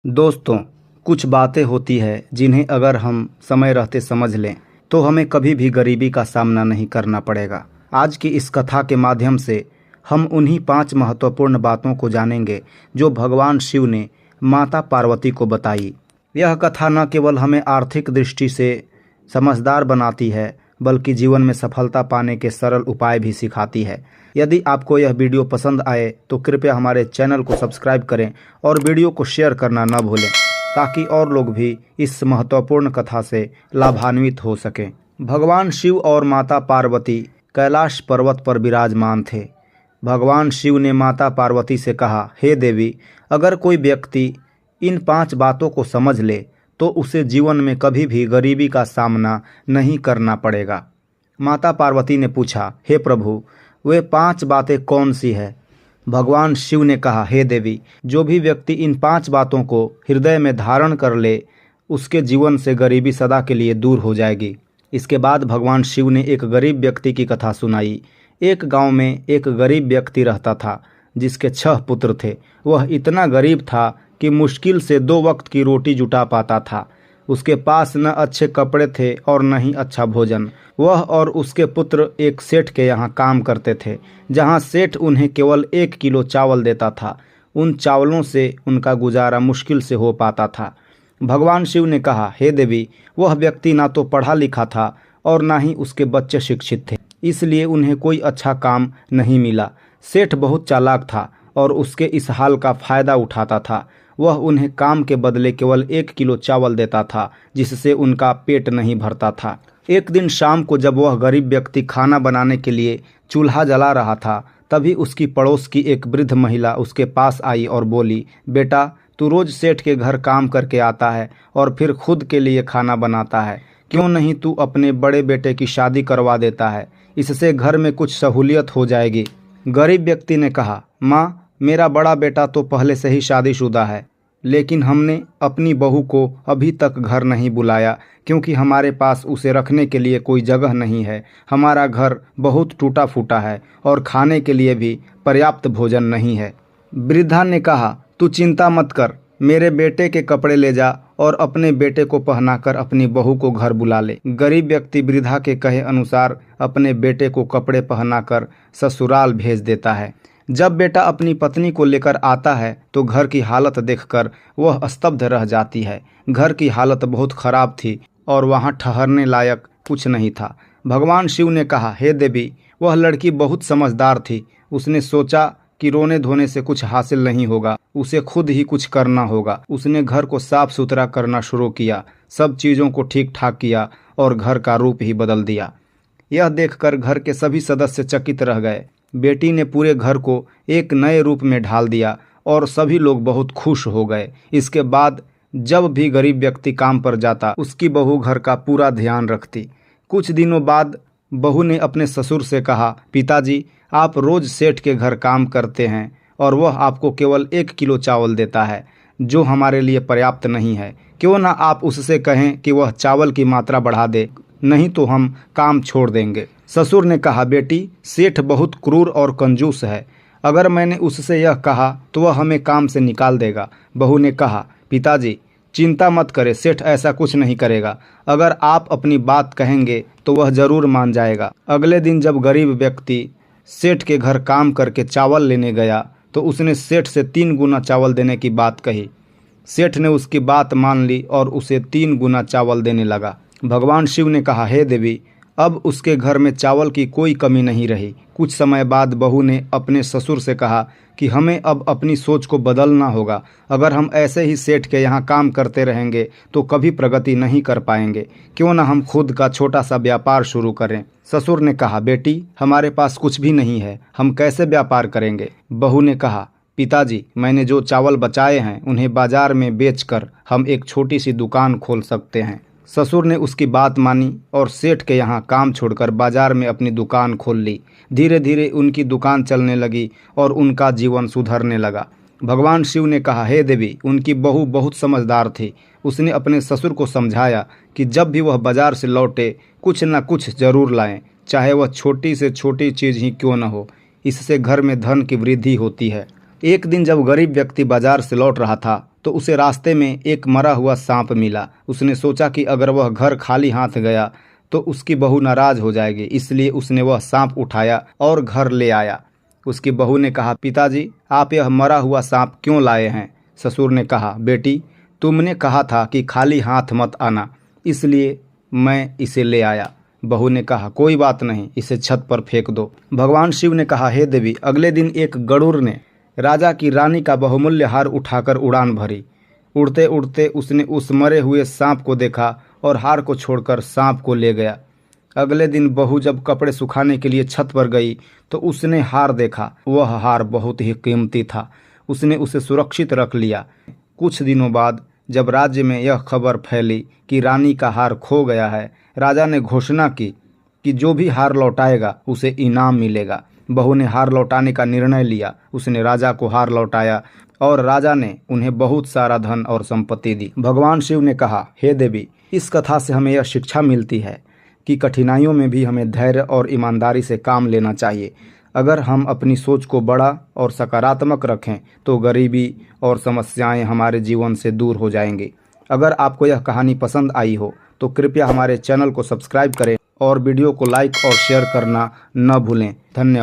दोस्तों, कुछ बातें होती है जिन्हें अगर हम समय रहते समझ लें तो हमें कभी भी गरीबी का सामना नहीं करना पड़ेगा। आज की इस कथा के माध्यम से हम उन्हीं 5 महत्वपूर्ण बातों को जानेंगे जो भगवान शिव ने माता पार्वती को बताई। यह कथा न केवल हमें आर्थिक दृष्टि से समझदार बनाती है बल्कि जीवन में सफलता पाने के सरल उपाय भी सिखाती है। यदि आपको यह वीडियो पसंद आए तो कृपया हमारे चैनल को सब्सक्राइब करें और वीडियो को शेयर करना न भूलें ताकि और लोग भी इस महत्वपूर्ण कथा से लाभान्वित हो सकें। भगवान शिव और माता पार्वती कैलाश पर्वत पर विराजमान थे। भगवान शिव ने माता पार्वती से कहा, हे देवी, अगर कोई व्यक्ति इन 5 बातों को समझ ले तो उसे जीवन में कभी भी गरीबी का सामना नहीं करना पड़ेगा। माता पार्वती ने पूछा, हे प्रभु, वे 5 बातें कौन सी है? भगवान शिव ने कहा, हे देवी, जो भी व्यक्ति इन 5 बातों को हृदय में धारण कर ले उसके जीवन से गरीबी सदा के लिए दूर हो जाएगी। इसके बाद भगवान शिव ने एक गरीब व्यक्ति की कथा सुनाई। एक गांव में एक गरीब व्यक्ति रहता था जिसके 6 पुत्र थे। वह इतना गरीब था कि मुश्किल से 2 वक्त की रोटी जुटा पाता था। उसके पास न अच्छे कपड़े थे और न ही अच्छा भोजन। वह और उसके पुत्र एक सेठ के यहाँ काम करते थे, जहाँ सेठ उन्हें केवल 1 किलो चावल देता था। उन चावलों से उनका गुजारा मुश्किल से हो पाता था। भगवान शिव ने कहा, हे देवी, वह व्यक्ति ना तो पढ़ा लिखा था और ना ही उसके बच्चे शिक्षित थे, इसलिए उन्हें कोई अच्छा काम नहीं मिला। सेठ बहुत चालाक था और उसके इस हाल का फायदा उठाता था। वह उन्हें काम के बदले केवल 1 किलो चावल देता था, जिससे उनका पेट नहीं भरता था। एक दिन शाम को जब वह गरीब व्यक्ति खाना बनाने के लिए चूल्हा जला रहा था, तभी उसकी पड़ोस की एक वृद्ध महिला उसके पास आई और बोली, बेटा, तू रोज सेठ के घर काम करके आता है और फिर खुद के लिए खाना बनाता है। क्यों नहीं तू अपने बड़े बेटे की शादी करवा देता है? इससे घर में कुछ सहूलियत हो जाएगी। गरीब व्यक्ति ने कहा, माँ, मेरा बड़ा बेटा तो पहले से ही शादीशुदा है, लेकिन हमने अपनी बहू को अभी तक घर नहीं बुलाया क्योंकि हमारे पास उसे रखने के लिए कोई जगह नहीं है। हमारा घर बहुत टूटा फूटा है और खाने के लिए भी पर्याप्त भोजन नहीं है। वृद्धा ने कहा, तू चिंता मत कर, मेरे बेटे के कपड़े ले जा और अपने बेटे को पहनाकर अपनी बहू को घर बुला ले। गरीब व्यक्ति वृद्धा के कहे अनुसार अपने बेटे को कपड़े पहनाकर ससुराल भेज देता है। जब बेटा अपनी पत्नी को लेकर आता है तो घर की हालत देखकर वह स्तब्ध रह जाती है। घर की हालत बहुत खराब थी और वहां ठहरने लायक कुछ नहीं था। भगवान शिव ने कहा, हे देवी, वह लड़की बहुत समझदार थी। उसने सोचा कि रोने धोने से कुछ हासिल नहीं होगा, उसे खुद ही कुछ करना होगा। उसने घर को साफ सुथरा करना शुरू किया, सब चीज़ों को ठीक ठाक किया और घर का रूप ही बदल दिया। यह देखकर घर के सभी सदस्य चकित रह गए। बेटी ने पूरे घर को एक नए रूप में ढाल दिया और सभी लोग बहुत खुश हो गए। इसके बाद जब भी गरीब व्यक्ति काम पर जाता, उसकी बहू घर का पूरा ध्यान रखती। कुछ दिनों बाद बहू ने अपने ससुर से कहा, पिताजी, आप रोज सेठ के घर काम करते हैं और वह आपको केवल 1 किलो चावल देता है, जो हमारे लिए पर्याप्त नहीं है। क्यों ना आप उससे कहें कि वह चावल की मात्रा बढ़ा दे, नहीं तो हम काम छोड़ देंगे। ससुर ने कहा, बेटी, सेठ बहुत क्रूर और कंजूस है। अगर मैंने उससे यह कहा तो वह हमें काम से निकाल देगा। बहू ने कहा, पिताजी, चिंता मत करें, सेठ ऐसा कुछ नहीं करेगा। अगर आप अपनी बात कहेंगे तो वह जरूर मान जाएगा। अगले दिन जब गरीब व्यक्ति सेठ के घर काम करके चावल लेने गया तो उसने सेठ से 3 गुना चावल देने की बात कही। सेठ ने उसकी बात मान ली और उसे 3 गुना चावल देने लगा। भगवान शिव ने कहा, हे देवी, अब उसके घर में चावल की कोई कमी नहीं रही। कुछ समय बाद बहू ने अपने ससुर से कहा कि हमें अब अपनी सोच को बदलना होगा। अगर हम ऐसे ही सेठ के यहाँ काम करते रहेंगे तो कभी प्रगति नहीं कर पाएंगे। क्यों ना हम खुद का छोटा सा व्यापार शुरू करें। ससुर ने कहा, बेटी, हमारे पास कुछ भी नहीं है, हम कैसे व्यापार करेंगे? बहू ने कहा, पिताजी, मैंने जो चावल बचाए हैं उन्हें बाजार में बेचकर हम एक छोटी सी दुकान खोल सकते हैं। ससुर ने उसकी बात मानी और सेठ के यहाँ काम छोड़कर बाजार में अपनी दुकान खोल ली। धीरे धीरे उनकी दुकान चलने लगी और उनका जीवन सुधरने लगा। भगवान शिव ने कहा, हे देवी, उनकी बहू बहुत समझदार थी। उसने अपने ससुर को समझाया कि जब भी वह बाजार से लौटे कुछ न कुछ जरूर लाएं, चाहे वह छोटी से छोटी चीज़ ही क्यों न हो। इससे घर में धन की वृद्धि होती है। एक दिन जब गरीब व्यक्ति बाजार से लौट रहा था तो उसे रास्ते में एक मरा हुआ सांप मिला। उसने सोचा कि अगर वह घर खाली हाथ गया तो उसकी बहू नाराज हो जाएगी, इसलिए उसने वह सांप उठाया और घर ले आया। उसकी बहू ने कहा, पिताजी आप यह मरा हुआ सांप क्यों लाए हैं? ससुर ने कहा, बेटी तुमने कहा था कि खाली हाथ मत आना, इसलिए मैं इसे ले आया। बहू ने कहा, कोई बात नहीं, इसे छत पर फेंक दो। भगवान शिव ने कहा, हे देवी। अगले दिन एक गरुड़ ने राजा की रानी का बहुमूल्य हार उठाकर उड़ान भरी। उड़ते उड़ते उसने उस मरे हुए सांप को देखा और हार को छोड़कर सांप को ले गया। अगले दिन बहू जब कपड़े सुखाने के लिए छत पर गई तो उसने हार देखा। वह हार बहुत ही कीमती था। उसने उसे सुरक्षित रख लिया। कुछ दिनों बाद जब राज्य में यह खबर फैली कि रानी का हार खो गया है, राजा ने घोषणा की कि जो भी हार लौटाएगा उसे इनाम मिलेगा। बहू ने हार लौटाने का निर्णय लिया। उसने राजा को हार लौटाया और राजा ने उन्हें बहुत सारा धन और संपत्ति दी। भगवान शिव ने कहा, हे देवी, इस कथा से हमें यह शिक्षा मिलती है कि कठिनाइयों में भी हमें धैर्य और ईमानदारी से काम लेना चाहिए। अगर हम अपनी सोच को बड़ा और सकारात्मक रखें तो गरीबी और समस्याएं हमारे जीवन से दूर हो जाएंगी। अगर आपको यह कहानी पसंद आई हो तो कृपया हमारे चैनल को सब्सक्राइब करें और वीडियो को लाइक और शेयर करना न भूलें। धन्यवाद।